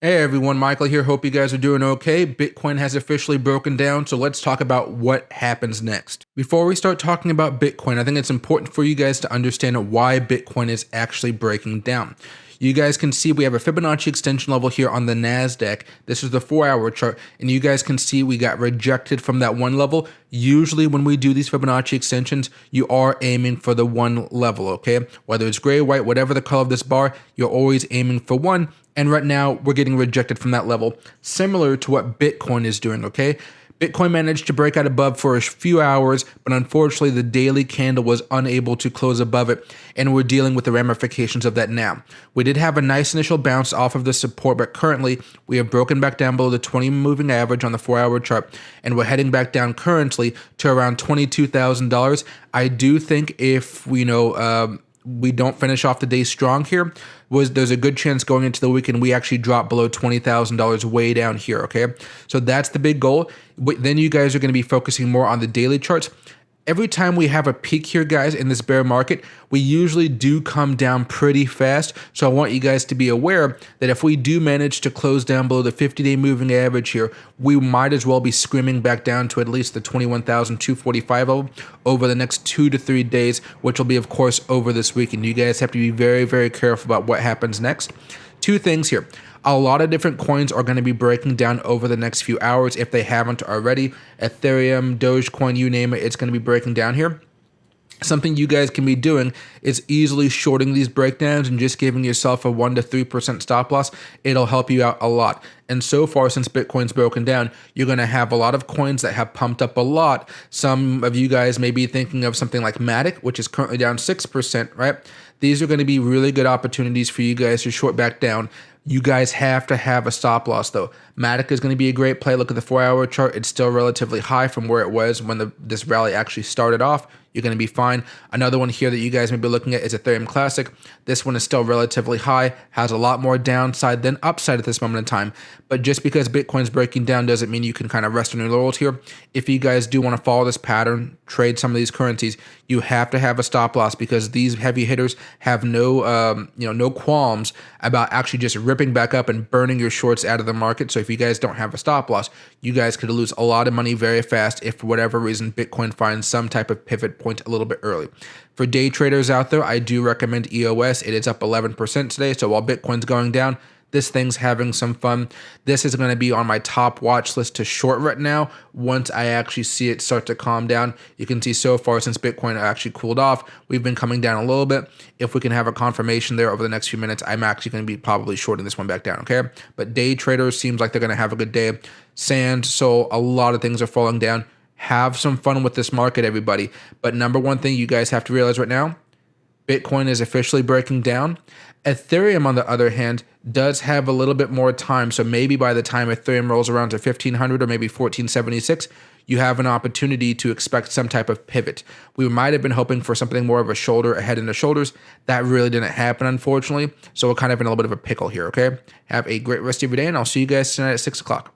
Hey everyone, Michael here. Hope you guys are doing okay. Bitcoin has officially broken down, so let's talk about what happens next. Before we start talking about Bitcoin, I think it's important for you guys to understand why Bitcoin is actually breaking down. You guys can see we have a Fibonacci extension level here on the NASDAQ. This is the 4-hour chart, and you guys can see we got rejected from that one level. Usually when we do these Fibonacci extensions, you are aiming for the one level, okay? Whether it's gray, white, whatever the color of this bar, you're always aiming for one. And right now we're getting rejected from that level, similar to what Bitcoin is doing, okay? Bitcoin managed to break out above for a few hours, but unfortunately the daily candle was unable to close above it, and we're dealing with the ramifications of that now. We did have a nice initial bounce off of the support, but currently we have broken back down below the 20 moving average on the 4-hour chart, and we're heading back down currently to around $22,000. I do think if we don't finish off the day strong here, there's a good chance going into the weekend we actually drop below $20,000 way down here, okay? So that's the big goal. Then you guys are going to be focusing more on the daily charts. Every time we have a peak here, guys, in this bear market, we usually do come down pretty fast. So I want you guys to be aware that if we do manage to close down below the 50-day moving average here, we might as well be screaming back down to at least the 21,245 level over the next 2 to 3 days, which will be, of course, over this weekend. You guys have to be very, very careful about what happens next. Two things here. A lot of different coins are going to be breaking down over the next few hours if they haven't already. Ethereum, Dogecoin, you name it, it's going to be breaking down here. Something you guys can be doing is easily shorting these breakdowns and just giving yourself a 1 to 3% stop loss. It'll help you out a lot. And so far, since Bitcoin's broken down, you're going to have a lot of coins that have pumped up a lot. Some of you guys may be thinking of something like Matic, which is currently down 6%, right? These are going to be really good opportunities for you guys to short back down. You guys have to have a stop loss though. Matic is going to be a great play. Look at the 4-hour chart. It's still relatively high from where it was when this rally actually started off. You're going to be fine. Another one here that you guys may be looking at is Ethereum Classic. This one is still relatively high, has a lot more downside than upside at this moment in time. But just because Bitcoin's breaking down doesn't mean you can kind of rest on your laurels here. If you guys do want to follow this pattern, trade some of these currencies, you have to have a stop loss because these heavy hitters have no qualms about actually just ripping back up and burning your shorts out of the market. So if you guys don't have a stop loss, you guys could lose a lot of money very fast if for whatever reason Bitcoin finds some type of pivot point a little bit early. For day traders out there, I do recommend EOS. It is up 11% today. So while Bitcoin's going down, this thing's having some fun. This is going to be on my top watch list to short right now. Once I actually see it start to calm down, you can see so far since Bitcoin actually cooled off, we've been coming down a little bit. If we can have a confirmation there over the next few minutes, I'm actually going to be probably shorting this one back down, okay? But day traders seems like they're going to have a good day. Sand, so a lot of things are falling down. Have some fun with this market, everybody. But number one thing you guys have to realize right now, Bitcoin is officially breaking down. Ethereum, on the other hand, does have a little bit more time. So maybe by the time Ethereum rolls around to 1500 or maybe 1476, you have an opportunity to expect some type of pivot. We might have been hoping for something more of a shoulder, a head and a shoulders. That really didn't happen, unfortunately. So we're kind of in a little bit of a pickle here, okay? Have a great rest of your day, and I'll see you guys tonight at 6 o'clock.